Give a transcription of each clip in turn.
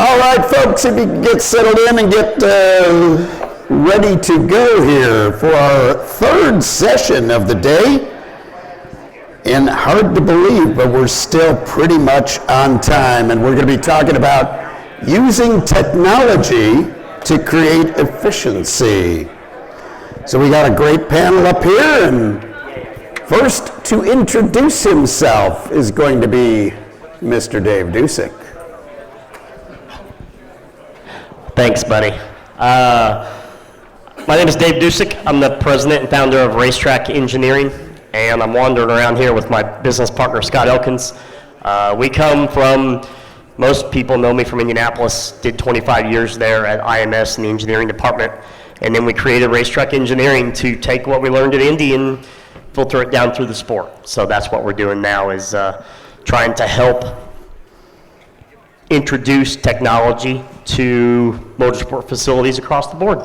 All right, folks, if you can get settled in and get ready to go here for our third session of the day. And hard to believe, but we're still pretty much on time. And we're going to be talking about using technology to create efficiency. So we got a great panel up here, and first to introduce himself is going to be Mr. Dave Dusick. Thanks, buddy. My name is Dave Dusick. I'm the president and founder of Racetrack Engineering, and I'm wandering around here with my business partner, Scott Elkins. We come from, most people know me from Indianapolis, did 25 years there at IMS in the engineering department, and then we created Racetrack Engineering to take what we learned at Indy and filter it down through the sport. So that's what we're doing now, is trying to help introduce technology to motorsport facilities across the board.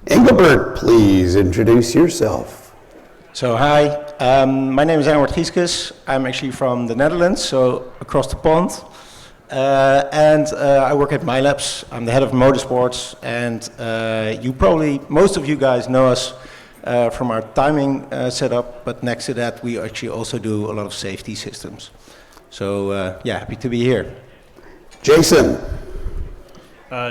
Engelbert, please introduce yourself. So hi, my name is Engelbert Gieskes. I'm actually from the Netherlands, so across the pond. And I work at MyLabs. I'm the head of motorsports, and most of you guys know us from our timing setup, but next to that we actually also do a lot of safety systems. So yeah, happy to be here. Jason.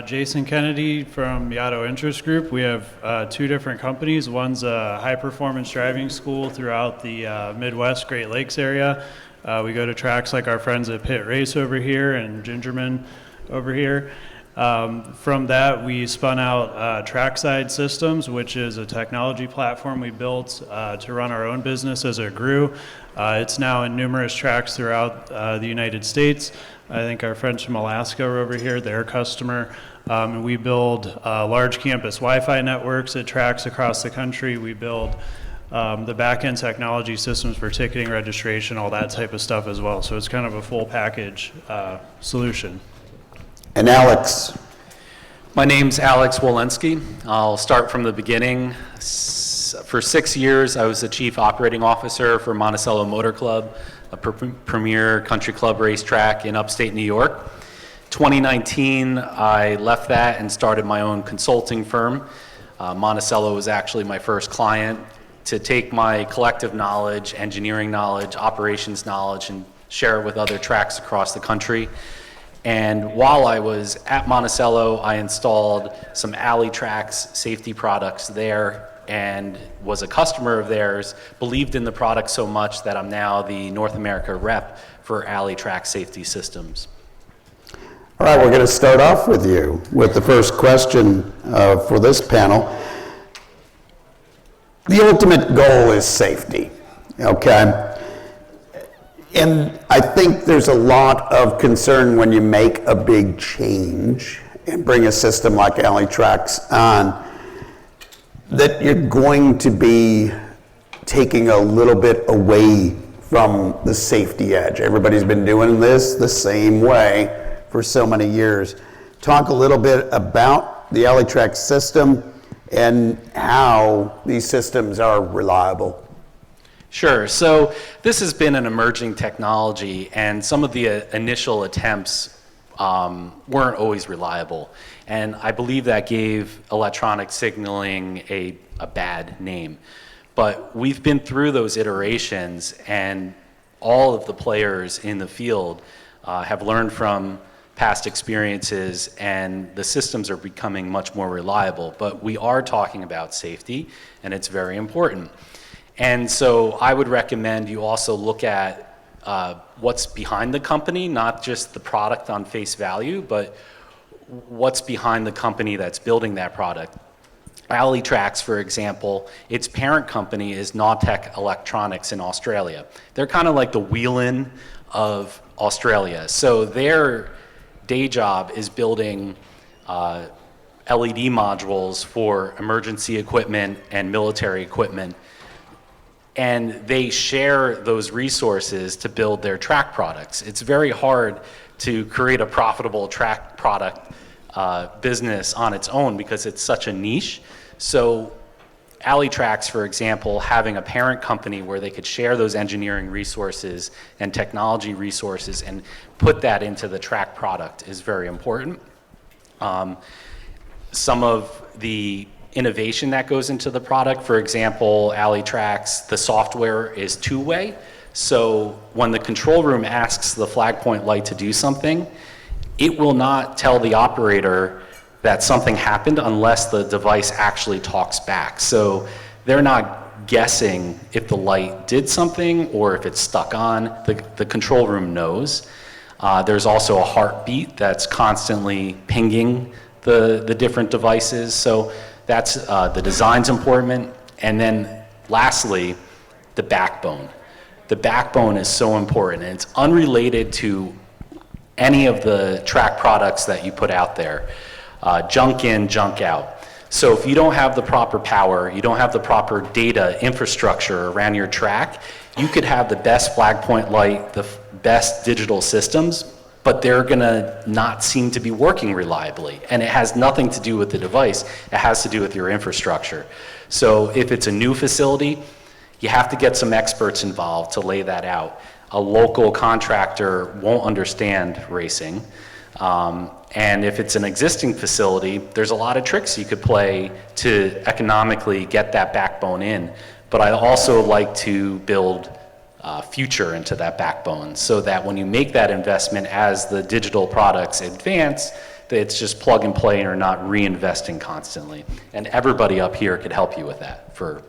Jason Kennedy from Yato Interest Group. We have two different companies. One's a high-performance driving school throughout the Midwest, Great Lakes area. We go to tracks like our friends at Pit Race over here and Gingerman over here. From that, we spun out Trackside Systems, which is a technology platform we built to run our own business as it grew. It's now in numerous tracks throughout the United States. I think our friends from Alaska are over here, their customer. And we build large campus Wi-Fi networks at tracks across the country. We build the back-end technology systems for ticketing, registration, all that type of stuff as well. So it's kind of a full package solution. And Alex. My name's Alex Walensky. I'll start from the beginning. For 6 years, I was the chief operating officer for Monticello Motor Club, a premier country club racetrack in upstate New York. 2019, I left that and started my own consulting firm. Monticello was actually my first client, to take my collective knowledge, engineering knowledge, operations knowledge, and share it with other tracks across the country. And while I was at Monticello, I installed some Alley Tracks safety products there and was a customer of theirs, believed in the product so much that I'm now the North America rep for Alley Track safety systems. All right, we're going to start off with you with the first question for this panel. The ultimate goal is safety, okay? And I think there's a lot of concern when you make a big change and bring a system like Alley Tracks on, that you're going to be taking a little bit away from the safety edge. Everybody's been doing this the same way for so many years. Talk a little bit about the Alley Tracks system and how these systems are reliable. Sure, so this has been an emerging technology, and some of the initial attempts weren't always reliable. And I believe that gave electronic signaling a bad name. But we've been through those iterations, and all of the players in the field have learned from past experiences, and the systems are becoming much more reliable. But we are talking about safety, and it's very important. And so I would recommend you also look at what's behind the company, not just the product on face value, but what's behind the company that's building that product. Alley Tracks, for example, its parent company is Nautech Electronics in Australia. They're kind of like the Whelen of Australia. So their day job is building LED modules for emergency equipment and military equipment. And they share those resources to build their track products. It's very hard to create a profitable track product business on its own because it's such a niche. So Alley Tracks, for example, having a parent company where they could share those engineering resources and technology resources and put that into the track product is very important. Some of the innovation that goes into the product, for example, Alley Tracks, the software is two-way. So when the control room asks the flag point light to do something, it will not tell the operator that something happened unless the device actually talks back. So they're not guessing if the light did something or if it's stuck on. The control room knows. There's also a heartbeat that's constantly pinging the different devices. So that's the design's important. And then lastly, the backbone. The backbone is so important, and it's unrelated to any of the track products that you put out there. Junk in, junk out. So if you don't have the proper power, you don't have the proper data infrastructure around your track, you could have the best flag point light, the best digital systems, but they're gonna not seem to be working reliably. And it has nothing to do with the device, it has to do with your infrastructure. So if it's a new facility, you have to get some experts involved to lay that out. A local contractor won't understand racing. And if it's an existing facility, there's a lot of tricks you could play to economically get that backbone in. But I also like to build future into that backbone so that when you make that investment as the digital products advance, that it's just plug and play and you're not reinvesting constantly. And everybody up here could help you with that for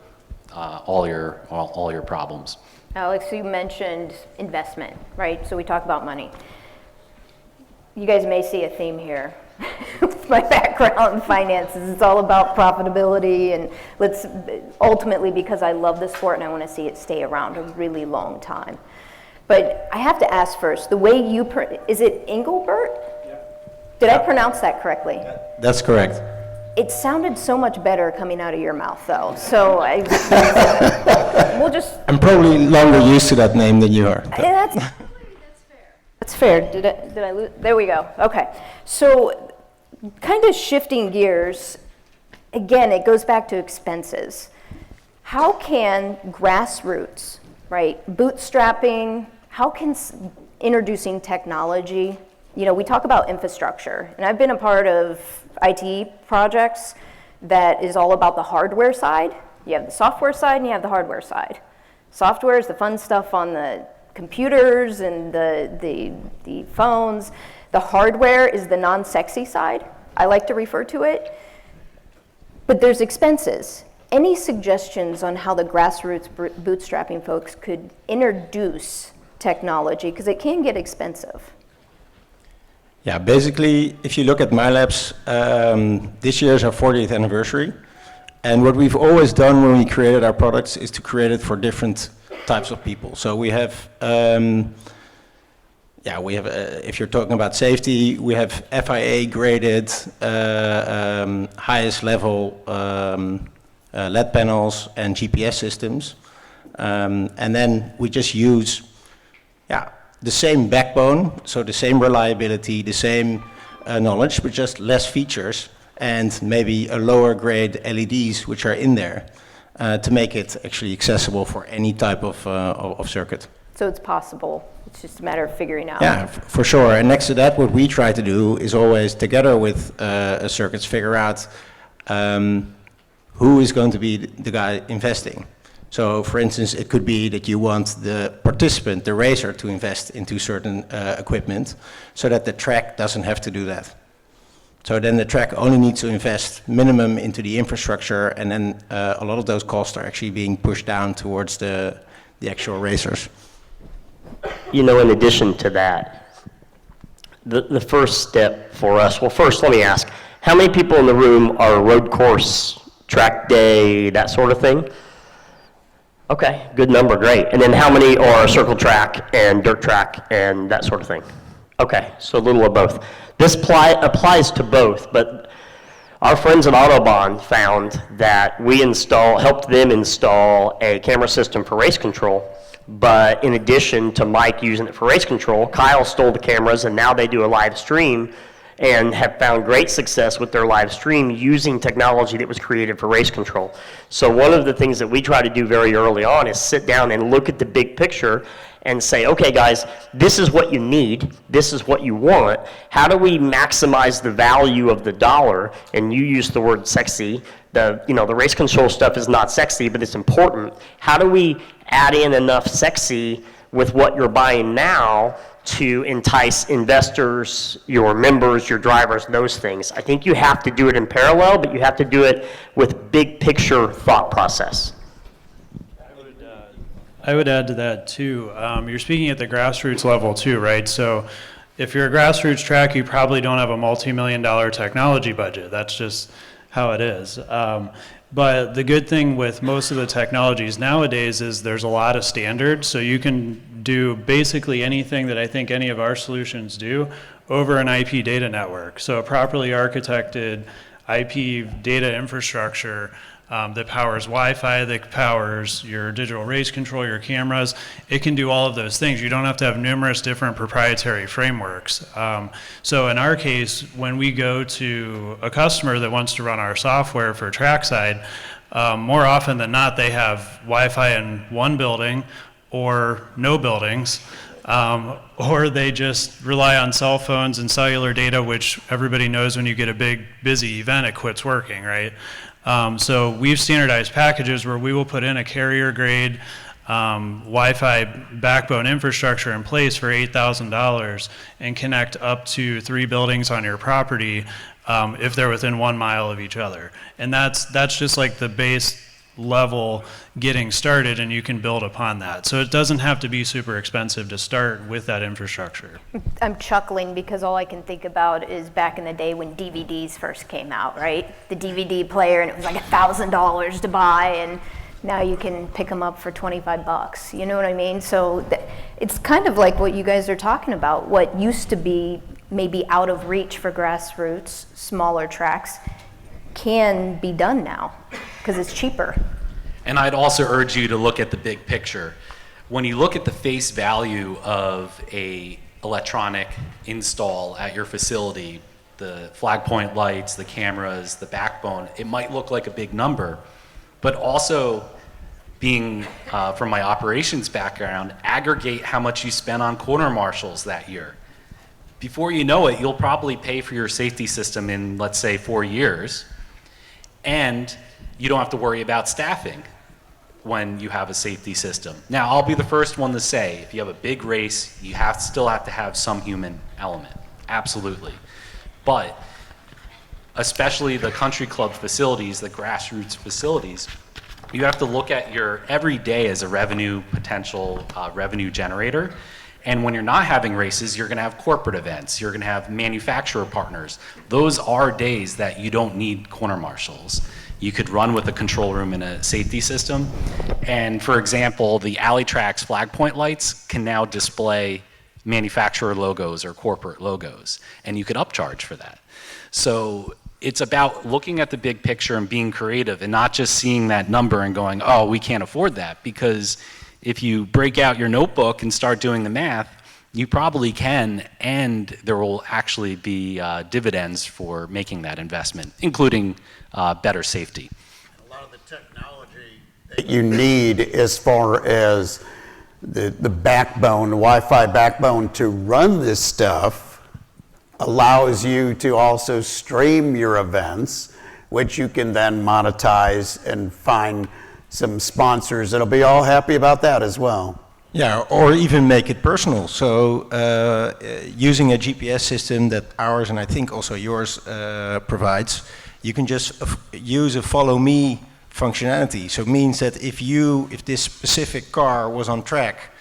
all your problems. Alex, you mentioned investment, right? So we talk about money. You guys may see a theme here. With my background in finances, it's all about profitability, and ultimately, because I love the sport and I want to see it stay around a really long time. But I have to ask first, the way you, is it Engelbert? Yeah. Did I pronounce that correctly? That's correct. It sounded so much better coming out of your mouth, though. So we'll just. I'm probably longer used to that name than you are. That's fair. Did I lose? There we go. Okay. So kind of shifting gears, again, it goes back to expenses. How can grassroots, right, bootstrapping, how can introducing technology, we talk about infrastructure, and I've been a part of IT projects that is all about the hardware side. You have the software side and you have the hardware side. Software is the fun stuff on the computers and the phones. The hardware is the non-sexy side, I like to refer to it. But there's expenses. Any suggestions on how the grassroots bootstrapping folks could introduce technology? Because it can get expensive. Yeah, basically, if you look at MyLabs, this year is our 40th anniversary. And what we've always done when we created our products is to create it for different types of people. So we have, if you're talking about safety, we have FIA graded, highest level LED panels and GPS systems. And then we just use, the same backbone, so the same reliability, the same knowledge, but just less features and maybe a lower grade LEDs which are in there to make it actually accessible for any type of circuit. So it's possible. It's just a matter of figuring out. Yeah, for sure. And next to that, what we try to do is always, together with circuits, figure out who is going to be the guy investing. So, for instance, it could be that you want the participant, the racer, to invest into certain equipment so that the track doesn't have to do that. So then the track only needs to invest minimum into the infrastructure, and then a lot of those costs are actually being pushed down towards the actual racers. In addition to that, the first step for us, well, first let me ask, how many people in the room are road course, track day, that sort of thing? Okay, good number, great. And then how many are circle track and dirt track and that sort of thing? Okay, so a little of both. This applies to both, but our friends at Autobahn found that we helped them install a camera system for race control, but in addition to Mike using it for race control, Kyle stole the cameras and now they do a live stream and have found great success with their live stream using technology that was created for race control. So one of the things that we try to do very early on is sit down and look at the big picture and say, okay guys, this is what you need, this is what you want, how do we maximize the value of the dollar? And you use the word sexy. The race control stuff is not sexy, but it's important. How do we add in enough sexy with what you're buying now to entice investors, your members, your drivers, those things? I think you have to do it in parallel, but you have to do it with big picture thought process. I would add to that too. You're speaking at the grassroots level too, right? So if you're a grassroots track, you probably don't have a multi-million-dollar technology budget. That's just how it is. But the good thing with most of the technologies nowadays is there's a lot of standards, so you can do basically anything that I think any of our solutions do over an IP data network. So a properly architected IP data infrastructure that powers Wi-Fi, that powers your digital race control, your cameras. It can do all of those things. You don't have to have numerous different proprietary frameworks. So in our case, when we go to a customer that wants to run our software for trackside, more often than not, they have Wi-Fi in one building or no buildings. Or they just rely on cell phones and cellular data, which everybody knows when you get a big, busy event, it quits working, right? So we've standardized packages where we will put in a carrier-grade Wi-Fi backbone infrastructure in place for $8,000 and connect up to 3 buildings on your property if they're within 1 mile of each other. And that's just like the base level getting started, and you can build upon that. So it doesn't have to be super expensive to start with that infrastructure. I'm chuckling because all I can think about is back in the day when DVDs first came out, right? The DVD player, and it was like $1,000 to buy, and now you can pick them up for 25 bucks. You know what I mean? So it's kind of like what you guys are talking about. What used to be maybe out of reach for grassroots, smaller tracks, can be done now because it's cheaper. And I'd also urge you to look at the big picture. When you look at the face value of a electronic install at your facility, the flag point lights, the cameras, the backbone, it might look like a big number, but also being from my operations background, aggregate how much you spent on corner marshals that year. Before you know it, you'll probably pay for your safety system in, let's say, 4 years, and you don't have to worry about staffing when you have a safety system. Now, I'll be the first one to say, if you have a big race, you still have to have some human element, absolutely. But especially the country club facilities, the grassroots facilities, you have to look at your every day as a potential revenue generator. And when you're not having races, you're gonna have corporate events, you're gonna have manufacturer partners. Those are days that you don't need corner marshals. You could run with a control room and a safety system. And for example, the Alley Tracks flag point lights can now display manufacturer logos or corporate logos, and you could upcharge for that. So it's about looking at the big picture and being creative and not just seeing that number and going, oh, we can't afford that, because if you break out your notebook and start doing the math, you probably can, and there will actually be dividends for making that investment, including better safety. A lot of the technology that you need as far as the backbone, the Wi-Fi backbone to run this stuff allows you to also stream your events, which you can then monetize and find some sponsors that'll be all happy about that as well. Yeah, or even make it personal. So using a GPS system that ours and I think also yours provides, you can just use a follow me functionality. So it means that if this specific car was on track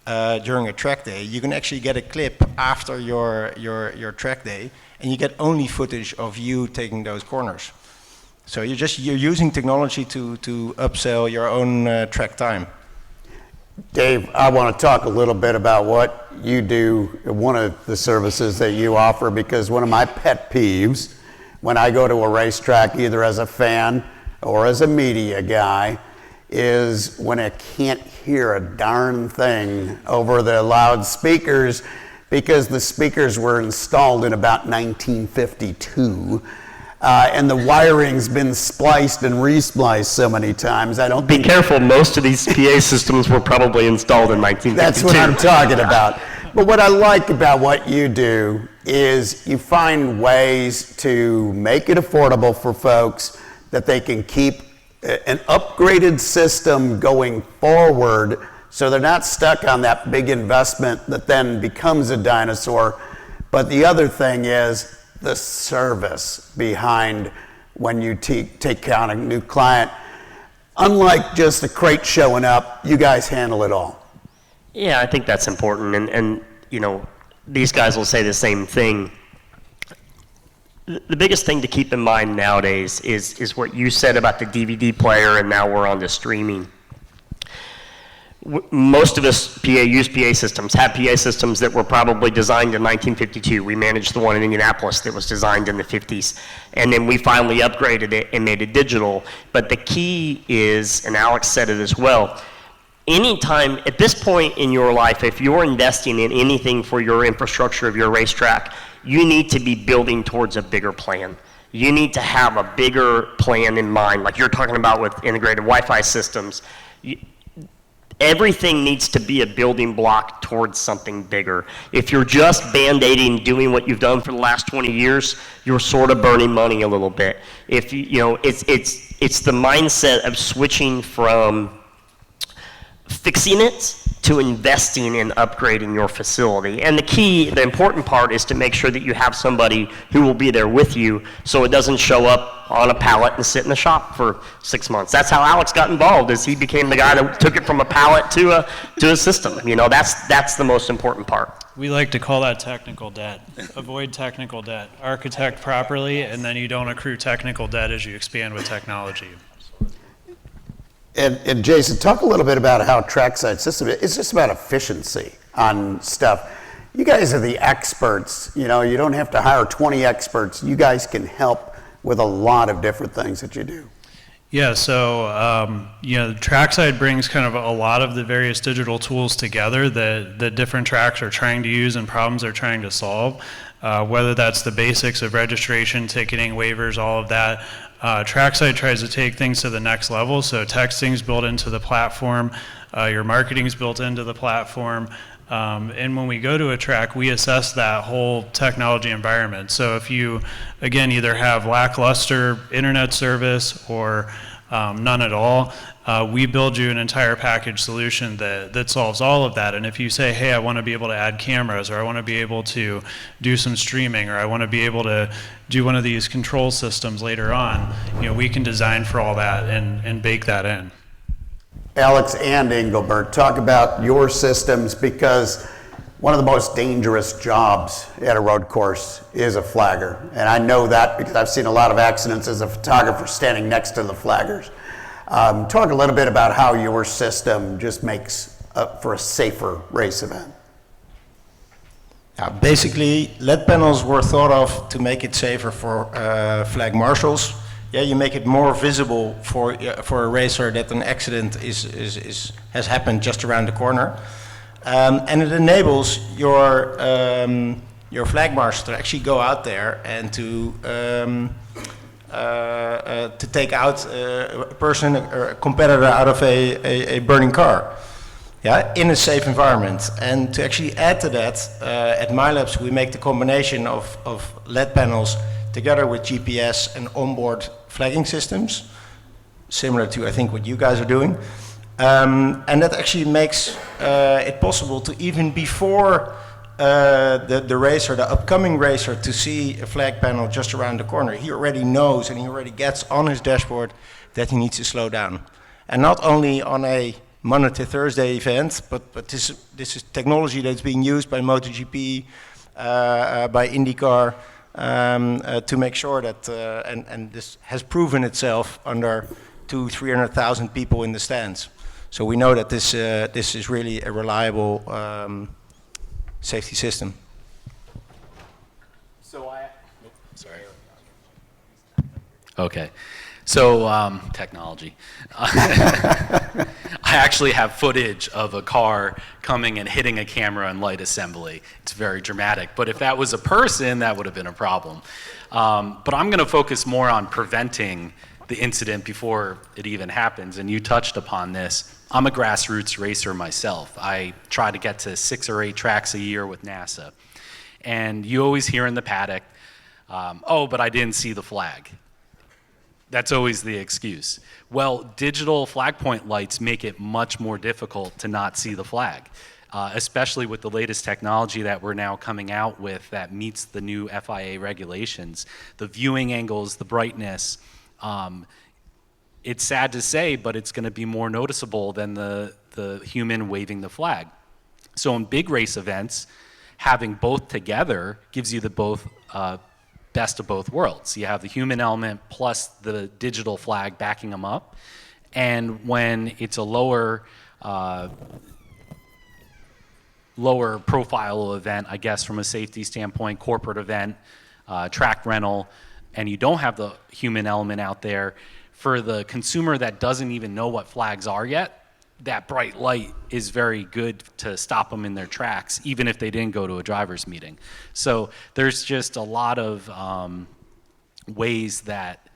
during a track day, you can actually get a clip after your track day, and you get only footage of you taking those corners. So you're using technology to upsell your own track time. Dave, I want to talk a little bit about what you do, one of the services that you offer, because one of my pet peeves when I go to a racetrack, either as a fan or as a media guy, is when I can't hear a darn thing over the loudspeakers because the speakers were installed in about 1952. And the wiring's been spliced and re-spliced so many times, I don't Be think... careful, most of these PA systems were probably installed in 1952. That's what I'm talking about. But what I like about what you do is you find ways to make it affordable for folks that they can keep an upgraded system going forward so they're not stuck on that big investment that then becomes a dinosaur. But the other thing is the service behind when you take on a new client. Unlike just a crate showing up, you guys handle it all. Yeah, I think that's important, and you know, these guys will say the same thing. The biggest thing to keep in mind nowadays is what you said about the DVD player, and now we're on to streaming. Most of us use PA systems, have PA systems that were probably designed in 1952. We managed the one in Indianapolis that was designed in the 50s. And then we finally upgraded it and made it digital. But the key is, and Alex said it as well, anytime, at this point in your life, if you're investing in anything for your infrastructure of your racetrack, you need to be building towards a bigger plan. You need to have a bigger plan in mind, like you're talking about with integrated Wi-Fi systems. Everything needs to be a building block towards something bigger. If you're just band-aiding, doing what you've done for the last 20 years, you're sort of burning money a little bit. If you know, it's the mindset of switching from fixing it to investing in upgrading your facility. And the important part is to make sure that you have somebody who will be there with you so it doesn't show up on a pallet and sit in the shop for 6 months. That's how Alex got involved, is he became the guy that took it from a pallet to a system. You know, that's the most important part. We like to call that technical debt. Avoid technical debt. Architect properly, and then you don't accrue technical debt as you expand with technology. And Jason, talk a little bit about how trackside system, it's just about efficiency on stuff. You guys are the experts, you know, you don't have to hire 20 experts. You guys can help with a lot of different things that you do. Yeah, so you know, trackside brings kind of a lot of the various digital tools together that different tracks are trying to use and problems they're trying to solve. Whether that's the basics of registration, ticketing, waivers, all of that. Trackside tries to take things to the next level, so texting's built into the platform, your marketing's built into the platform, and when we go to a track, we assess that whole technology environment. So if you, again, either have lackluster internet service or none at all, we build you an entire package solution that solves all of that. And if you say, hey, I want to be able to add cameras, or I want to be able to do some streaming, or I want to be able to do one of these control systems later on, you know, we can design for all that and bake that in. Alex and Engelbert, talk about your systems, because one of the most dangerous jobs at a road course is a flagger. And I know that because I've seen a lot of accidents as a photographer standing next to the flaggers. Talk a little bit about how your system just makes for a safer race event. Basically, LED panels were thought of to make it safer for flag marshals. Yeah, you make it more visible for a racer that an accident has happened just around the corner, and it enables your flag marshal to actually go out there and to take out a person or a competitor out of a burning car. Yeah, in a safe environment. And to actually add to that, at MyLabs we make the combination of LED panels together with GPS and onboard flagging systems, similar to I think what you guys are doing. And that actually makes it possible to, even before the racer, the upcoming racer, to see a flag panel just around the corner, he already knows and he already gets on his dashboard that he needs to slow down. And not only on a Monday to Thursday event, but this is technology that's being used by MotoGP, by IndyCar, to make sure that, and this has proven itself under 200,000-300,000 people in the stands. So we know that this is really a reliable safety system. Sorry. Okay. So technology. I actually have footage of a car coming and hitting a camera and light assembly. It's very dramatic. But if that was a person, that would have been a problem. But I'm going to focus more on preventing the incident before it even happens. And you touched upon this. I'm a grassroots racer myself. I try to get to 6 or 8 tracks a year with NASA. And you always hear in the paddock, oh, but I didn't see the flag. That's always the excuse. Well, digital flag point lights make it much more difficult to not see the flag, especially with the latest technology that we're now coming out with that meets the new FIA regulations. The viewing angles, the brightness, it's sad to say, but it's going to be more noticeable than the human waving the flag. So in big race events, having both together gives you the best of both worlds. You have the human element plus the digital flag backing them up. And when it's a lower profile event, I guess from a safety standpoint, corporate event, track rental, and you don't have the human element out there, for the consumer that doesn't even know what flags are yet, that bright light is very good to stop them in their tracks, even if they didn't go to a driver's meeting. So there's just a lot of ways that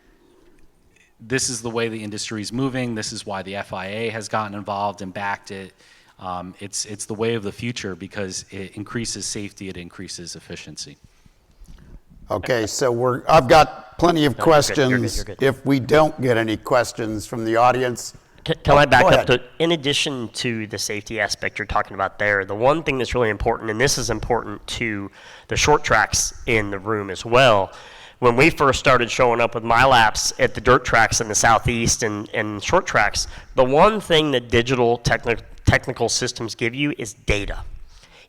this is the way the industry is moving. This is why the FIA has gotten involved and backed it. It's the way of the future because it increases safety, it increases efficiency. Okay, so I've got plenty of questions. You're good. If we don't get any questions from the audience, Can I back go up ahead. to, in addition to the safety aspect you're talking about there, the one thing that's really important, and this is important to the short tracks in the room as well, when we first started showing up with my laps at the dirt tracks in the southeast and short tracks, the one thing that digital technical systems give you is data.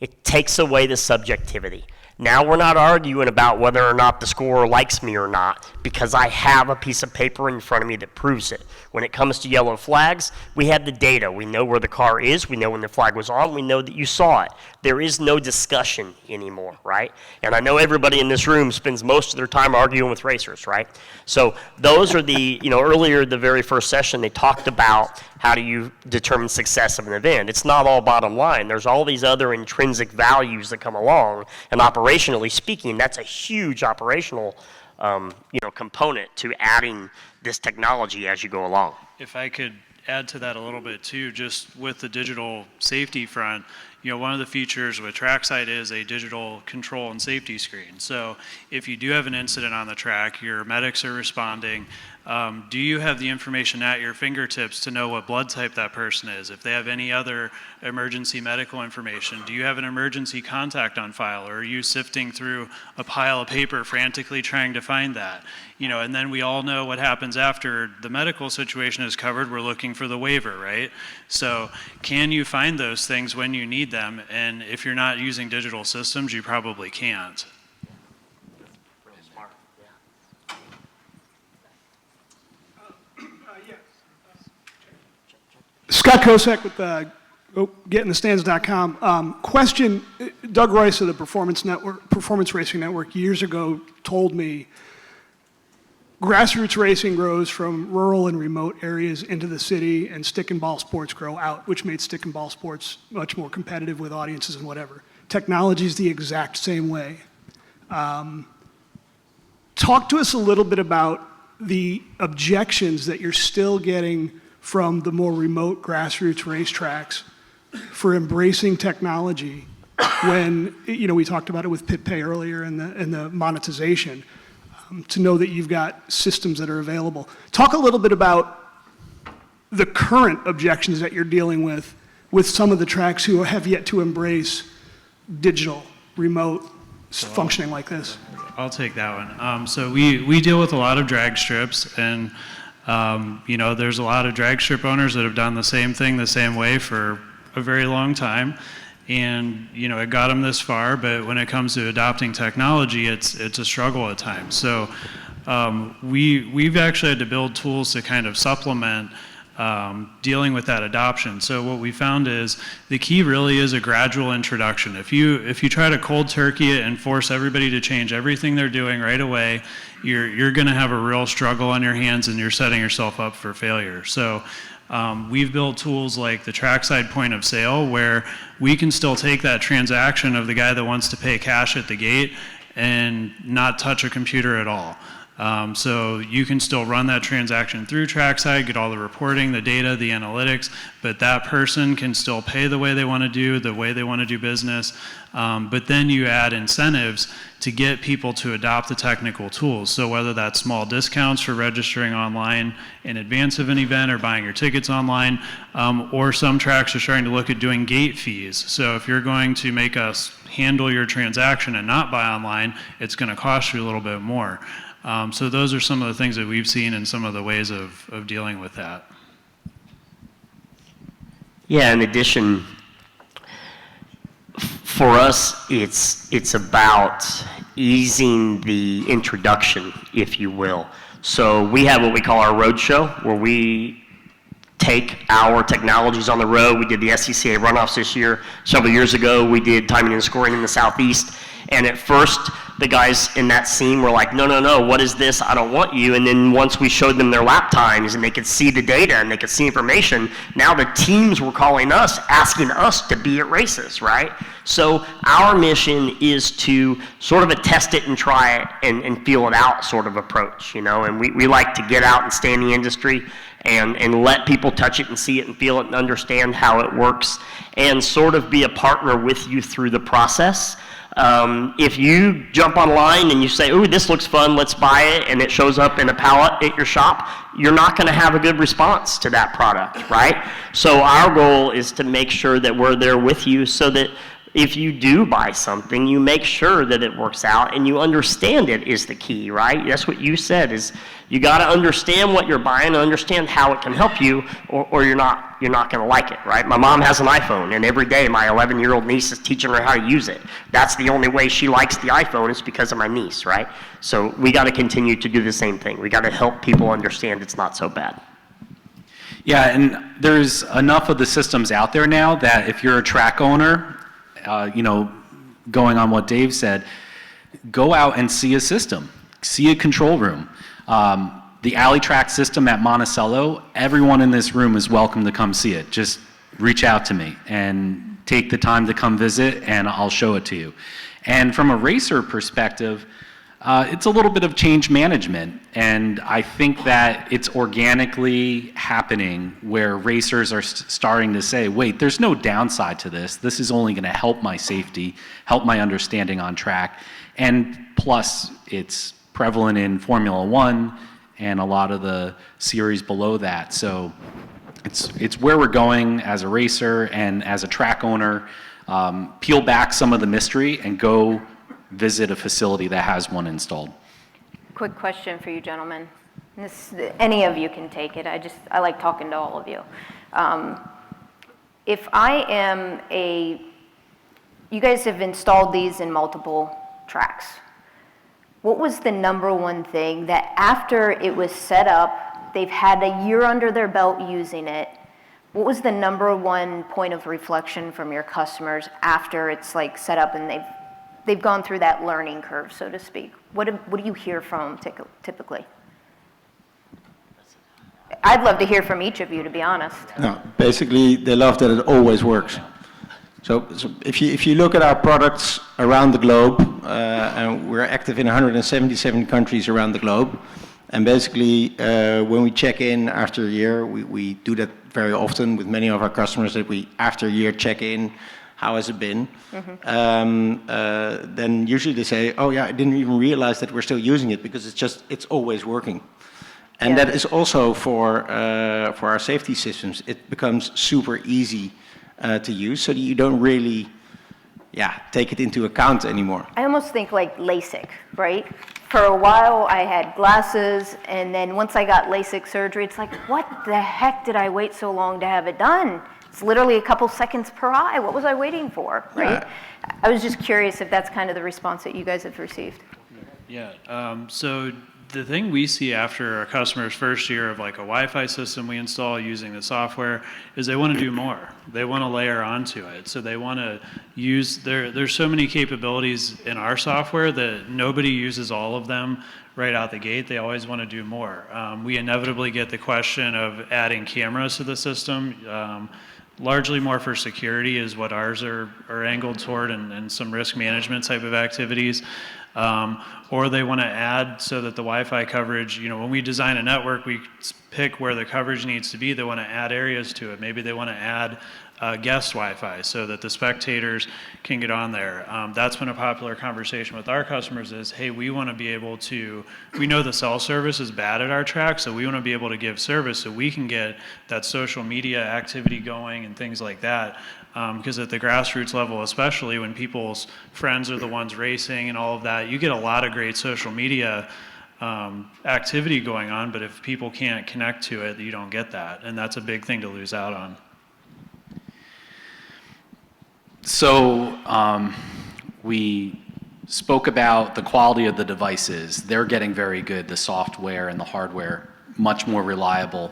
It takes away the subjectivity. Now we're not arguing about whether or not the scorer likes me or not because I have a piece of paper in front of me that proves it. When it comes to yellow flags, we have the data. We know where the car is. We know when the flag was on. We know that you saw it. There is no discussion anymore, right? And I know everybody in this room spends most of their time arguing with racers, right? So those are the, earlier the very first session, they talked about how do you determine success of an event. It's not all bottom line. There's all these other intrinsic values that come along, and operationally speaking, that's a huge operational component to adding this technology as you go along. If I could add to that a little bit too, just with the digital safety front, one of the features with Trackside is a digital control and safety screen. So if you do have an incident on the track, your medics are responding, do you have the information at your fingertips to know what blood type that person is? If they have any other emergency medical information, do you have an emergency contact on file, or are you sifting through a pile of paper frantically trying to find that? And then we all know what happens after the medical situation is covered. We're looking for the waiver, right? So can you find those things when you need them? And if you're not using digital systems, you probably can't. Scott Kosek with GetInTheStands.com. Question, Doug Royce of the Performance Racing Network years ago told me grassroots racing grows from rural and remote areas into the city, and stick and ball sports grow out, which made stick and ball sports much more competitive with audiences and whatever. Technology is the exact same way. Talk to us a little bit about the objections that you're still getting from the more remote grassroots racetracks for embracing technology when, we talked about it with pit pay earlier and the monetization, to know that you've got systems that are available. Talk a little bit about the current objections that you're dealing with some of the tracks who have yet to embrace digital, remote functioning like this. I'll take that one. So we deal with a lot of drag strips, and there's a lot of drag strip owners that have done the same thing the same way for a very long time, and it got them this far. But when it comes to adopting technology, it's a struggle at times. So we've actually had to build tools to kind of supplement dealing with that adoption. So what we found is the key really is a gradual introduction. If you try to cold turkey it and force everybody to change everything they're doing right away, you're going to have a real struggle on your hands, and you're setting yourself up for failure. So We've built tools like the trackside point of sale where we can still take that transaction of the guy that wants to pay cash at the gate and not touch a computer at all. So you can still run that transaction through trackside, get all the reporting, the data, the analytics, but that person can still pay the way they want to do, the way they want to do business. But then you add incentives to get people to adopt the technical tools. So whether that's small discounts for registering online in advance of an event or buying your tickets online, or some tracks are starting to look at doing gate fees. So if you're going to make us handle your transaction and not buy online, it's going to cost you a little bit more. So those are some of the things that we've seen and some of the ways of dealing with that. Yeah, in addition, for us, it's about easing the introduction, if you will. So we have what we call our road show, where we take our technologies on the road. We did the SCCA runoffs this year. Several years ago, we did timing and scoring in the Southeast. And at first, the guys in that scene were like, no, no, no, what is this? I don't want you. And then once we showed them their lap times and they could see the data and they could see information, now the teams were calling us, asking us to be at races, right? So our mission is to sort of a test it and try it and feel it out sort of approach, you know? And we like to get out and stay in the industry and let people touch it and see it and feel it and understand how it works and sort of be a partner with you through the process. If you jump online and you say, ooh, this looks fun, let's buy it, and it shows up in a pallet at your shop, you're not going to have a good response to that product, right? So our goal is to make sure that we're there with you so that if you do buy something, you make sure that it works out and you understand it is the key, right? That's what you said, is you got to understand what you're buying and understand how it can help you, or you're not going to like it, right? My mom has an iPhone, and every day my 11-year-old niece is teaching her how to use it. That's the only way she likes the iPhone, is because of my niece, right? So we got to continue to do the same thing. We got to help people understand it's not so bad. Yeah, and there's enough of the systems out there now that if you're a track owner, going on what Dave said, go out and see a system, see a control room. The alley track system at Monticello, everyone in this room is welcome to come see it. Just reach out to me and take the time to come visit, and I'll show it to you. And from a racer perspective, it's a little bit of change management, and I think that it's organically happening where racers are starting to say, wait, there's no downside to this. This is only going to help my safety, help my understanding on track, and plus it's prevalent in Formula One and a lot of the series below that. So it's where we're going as a racer and as a track owner. Peel back some of the mystery and go visit a facility that has one installed. Quick question for you gentlemen. Any of you can take it. I like talking to all of you. If I am you guys have installed these in multiple tracks. What was the number one thing that after it was set up, they've had a year under their belt using it, what was the number one point of reflection from your customers after it's like set up and they've gone through that learning curve, so to speak? What do you hear from them typically? I'd love to hear from each of you, to be honest. No, basically, they love that it always works. So if you look at our products around the globe, and we're active in 177 countries around the globe, and basically when we check in after a year, we do that very often with many of our customers, that we after a year check in, how has it been? Mm-hmm. Then usually they say, oh yeah, I didn't even realize that we're still using it because it's always working. And that is also for our safety systems. It becomes super easy to use, so that you don't really take it into account anymore. I almost think like LASIK, right? For a while I had glasses, and then once I got LASIK surgery, it's like, what the heck did I wait so long to have it done? It's literally a couple seconds per eye. What was I waiting for, right? Yeah. I was just curious if that's kind of the response that you guys have received. Yeah, so the thing we see after a customer's first year of like a Wi-Fi system we install using the software is they want to do more. They want to layer onto it. So they want to use, there's so many capabilities in our software that nobody uses all of them right out the gate. They always want to do more. We inevitably get the question of adding cameras to the system. Largely more for security is what ours are angled toward, and some risk management type of activities. Or they want to add so that the Wi-Fi coverage, when we design a network, we pick where the coverage needs to be. They want to add areas to it. Maybe they want to add guest Wi-Fi so that the spectators can get on there. That's been a popular conversation with our customers is, hey, we want to be able to, we know the cell service is bad at our track, so we want to be able to give service so we can get that social media activity going and things like that. Because at the grassroots level, especially when people's friends are the ones racing and all of that, you get a lot of great social media activity going on, but if people can't connect to it, you don't get that, and that's a big thing to lose out on. So we spoke about the quality of the devices. They're getting very good, the software and the hardware, much more reliable.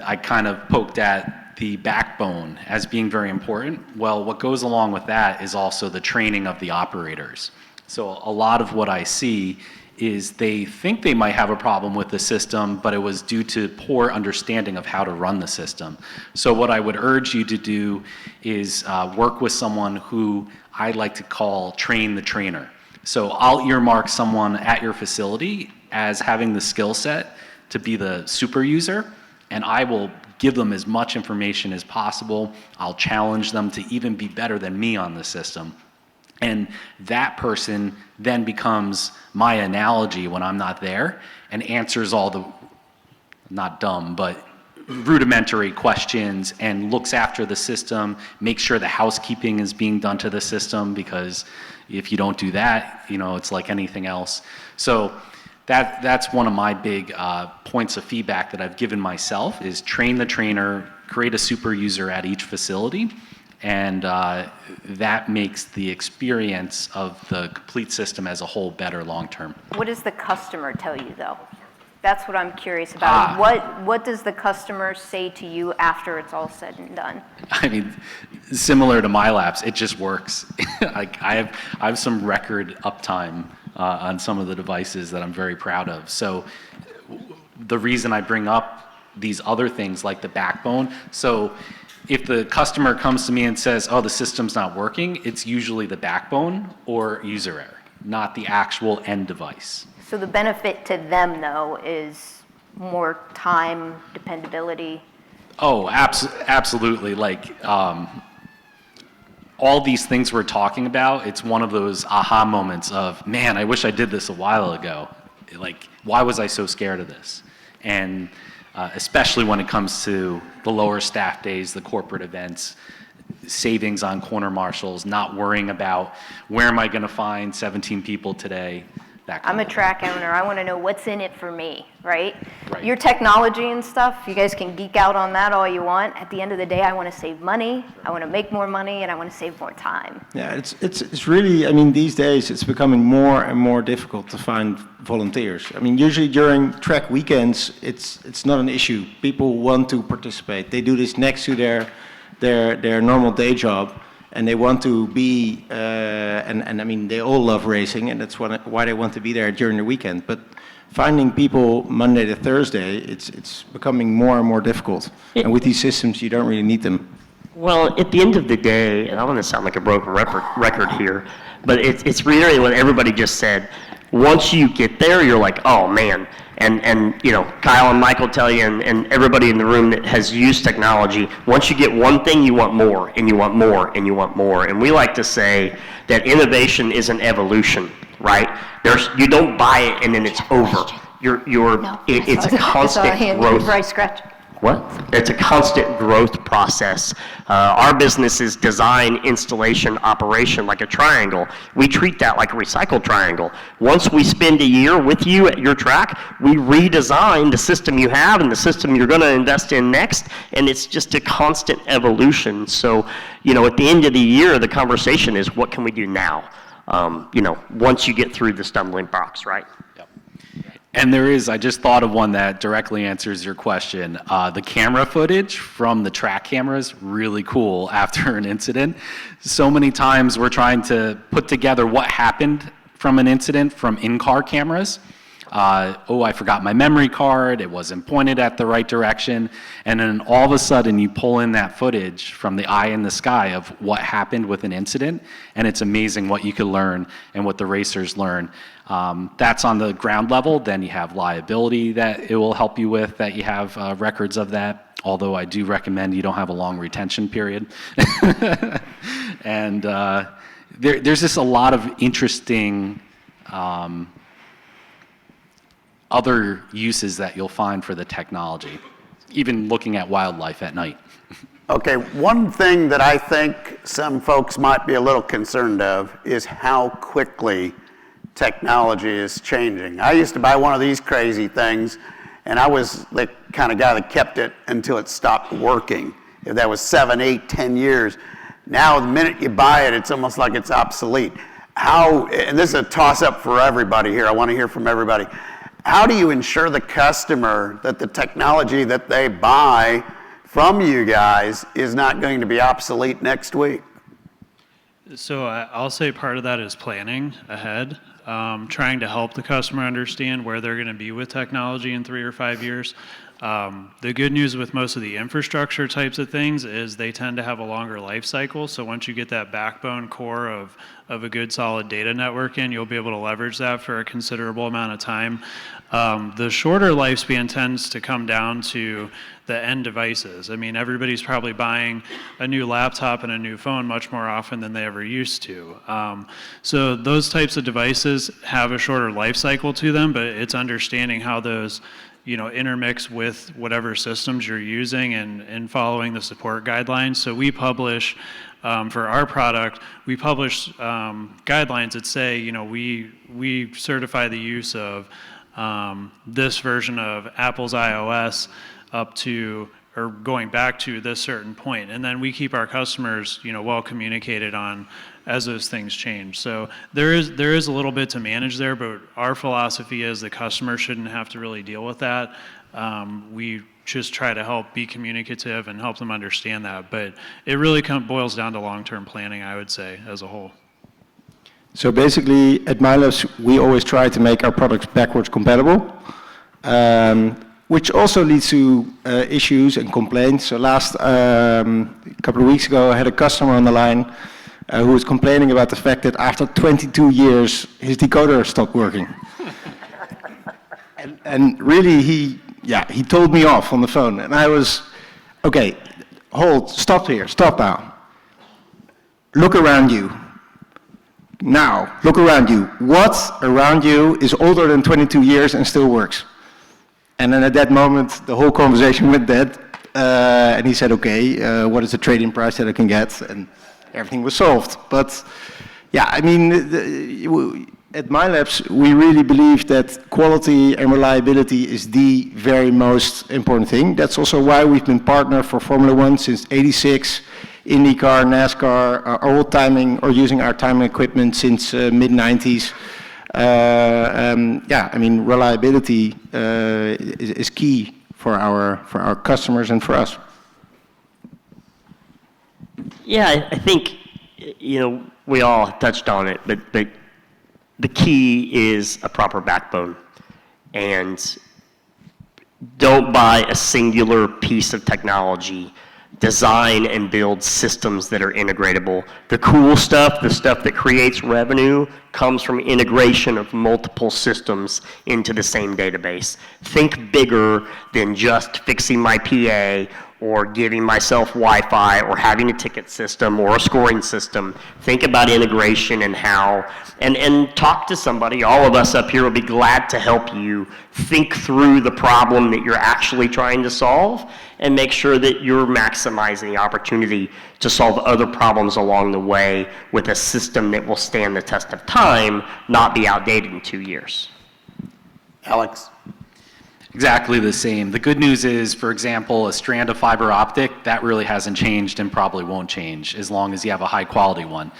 I kind of poked at the backbone as being very important. Well, what goes along with that is also the training of the operators. So a lot of what I see is they think they might have a problem with the system, but it was due to poor understanding of how to run the system. So what I would urge you to do is work with someone who I like to call train the trainer. So I'll earmark someone at your facility as having the skill set to be the super user, and I will give them as much information as possible. I'll challenge them to even be better than me on the system. And that person then becomes my analogy when I'm not there and answers all the, not dumb, but rudimentary questions and looks after the system, makes sure the housekeeping is being done to the system, because if you don't do that, it's like anything else. So that's one of my big points of feedback that I've given myself is train the trainer, create a super user at each facility, and that makes the experience of the complete system as a whole better long term. What does the customer tell you, though? That's what I'm curious about. What does the customer say to you after it's all said and done? I mean, similar to my laps, it just works. I have some record uptime on some of the devices that I'm very proud of. So the reason I bring up these other things like the backbone, so if the customer comes to me and says, oh, the system's not working, it's usually the backbone or user error, not the actual end device. So the benefit to them, though, is more time, dependability. Oh, absolutely. Like all these things we're talking about, it's one of those aha moments of, man, I wish I did this a while ago. Like, why was I so scared of this? And especially when it comes to the lower staff days, the corporate events, savings on corner marshals, not worrying about where am I going to find 17 people today. I'm a track owner. I want to know what's in it for me, right? Right. Your technology and stuff, you guys can geek out on that all you want. At the end of the day, I want to save money, I want to make more money, and I want to save more time. Yeah, it's really, I mean, these days it's becoming more and more difficult to find volunteers. I mean, usually during track weekends, it's not an issue. People want to participate. They do this next to their normal day job, and they want to be, and I mean, they all love racing, and that's why they want to be there during the weekend. But finding people Monday to Thursday, it's becoming more and more difficult. And with these systems, you don't really need them. Well, at the end of the day, and I want to sound like a broken record here, but it's reiterating what everybody just said. Once you get there, you're like, oh man. And Kyle and Michael tell you, and everybody in the room that has used technology, once you get one thing, you want more, and you want more, and you want more. And we like to say that innovation is an evolution, right? You don't buy it and then it's over. It's a constant growth. What? It's a constant growth process. Our business is design, installation, operation like a triangle. We treat that like a recycled triangle. Once we spend a year with you at your track, we redesign the system you have and the system you're going to invest in next, and it's just a constant evolution. So, at the end of the year, the conversation is, what can we do now? Once you get through the stumbling blocks, right? Yep. And there is, I just thought of one that directly answers your question. The camera footage from the track cameras, really cool after an incident. So many times we're trying to put together what happened from an incident from in-car cameras. Oh, I forgot my memory card, it wasn't pointed at the right direction, and then all of a sudden you pull in that footage from the eye in the sky of what happened with an incident, and it's amazing what you can learn and what the racers learn. That's on the ground level. Then you have liability that it will help you with, that you have records of that, although I do recommend you don't have a long retention period. And there's just a lot of interesting other uses that you'll find for the technology, even looking at wildlife at night. Okay, one thing that I think some folks might be a little concerned of is how quickly technology is changing. I used to buy one of these crazy things, and I was the kind of guy that kept it until it stopped working. If that was 7, 8, 10 years. Now, the minute you buy it, it's almost like it's obsolete. How, and this is a toss-up for everybody here, I want to hear from everybody. How do you ensure the customer that the technology that they buy from you guys is not going to be obsolete next week? So I'll say part of that is planning ahead, trying to help the customer understand where they're going to be with technology in 3 or 5 years. The good news with most of the infrastructure types of things is they tend to have a longer life cycle. So once you get that backbone core of a good solid data network in, you'll be able to leverage that for a considerable amount of time. The shorter lifespan tends to come down to the end devices. I mean, everybody's probably buying a new laptop and a new phone much more often than they ever used to. So those types of devices have a shorter life cycle to them, but it's understanding how those intermix with whatever systems you're using and following the support guidelines. So we publish, for our product, we publish guidelines that say, we certify the use of this version of Apple's iOS up to, or going back to this certain point. And then we keep our customers, well communicated on as those things change. So there is a little bit to manage there, but our philosophy is the customer shouldn't have to really deal with that. We just try to help be communicative and help them understand that. But it really boils down to long-term planning, I would say, as a whole. So basically, at MyLabs, we always try to make our products backwards compatible, which also leads to issues and complaints. So last couple of weeks ago, I had a customer on the line who was complaining about the fact that after 22 years, his decoder stopped working. and really, he told me off on the phone. And I was, okay, hold, stop here, stop now. Look around you. Now, look around you. What around you is older than 22 years and still works? And then at that moment, the whole conversation went dead. And he said, okay, what is the trade-in price that I can get? And everything was solved. But yeah, I mean, at MyLabs, we really believe that quality and reliability is the very most important thing. That's also why we've been partner for Formula One since '86. IndyCar, NASCAR are all timing or using our timing equipment since mid-90s. I mean, reliability is key for our customers and for us. Yeah, I think, we all touched on it, but the key is a proper backbone. And don't buy a singular piece of technology. Design and build systems that are integratable. The cool stuff, the stuff that creates revenue, comes from integration of multiple systems into the same database. Think bigger than just fixing my PA or giving myself Wi-Fi or having a ticket system or a scoring system. Think about integration and how, and talk to somebody. All of us up here will be glad to help you think through the problem that you're actually trying to solve and make sure that you're maximizing the opportunity to solve other problems along the way with a system that will stand the test of time, not be outdated in 2 years. Alex? Exactly the same. The good news is, for example, a strand of fiber optic, that really hasn't changed and probably won't change as long as you have a high quality one.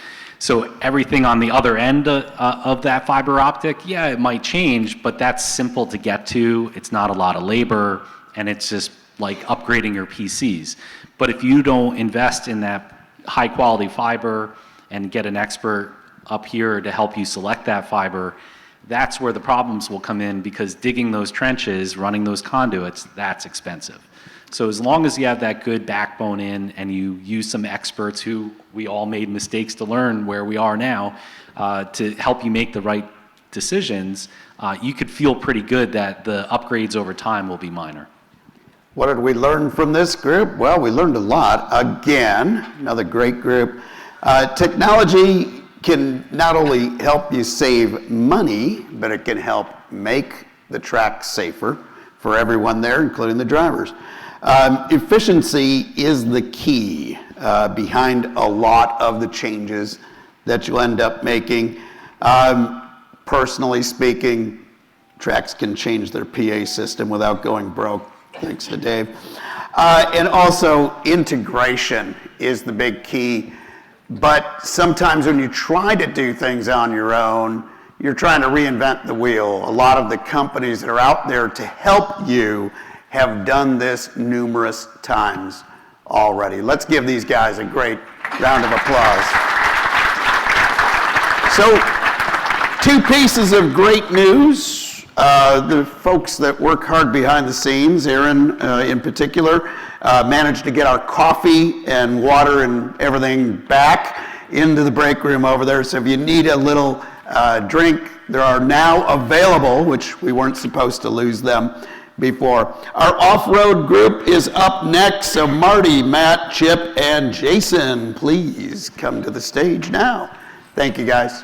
So everything on the other end of that fiber optic, yeah, it might change, but that's simple to get to. It's not a lot of labor, and it's just like upgrading your PCs. But if you don't invest in that high quality fiber and get an expert up here to help you select that fiber, that's where the problems will come in, because digging those trenches, running those conduits, that's expensive. So as long as you have that good backbone in and you use some experts who we all made mistakes to learn where we are now to help you make the right decisions, you could feel pretty good that the upgrades over time will be minor. What did we learn from this group? Well, we learned a lot. Again, another great group. Technology can not only help you save money, but it can help make the track safer for everyone there, including the drivers. Efficiency is the key behind a lot of the changes that you'll end up making. Personally speaking, tracks can change their PA system without going broke, thanks to Dave. And also, integration is the big key. But sometimes when you try to do things on your own, you're trying to reinvent the wheel. A lot of the companies that are out there to help you have done this numerous times already. Let's give these guys a great round of applause. So, two pieces of great news. The folks that work hard behind the scenes, Aaron in particular, managed to get our coffee and water and everything back into the break room over there. So if you need a little drink, there are now available, which we weren't supposed to lose them before. Our off-road group is up next. So Marty, Matt, Chip, and Jason, please come to the stage now. Thank you, guys.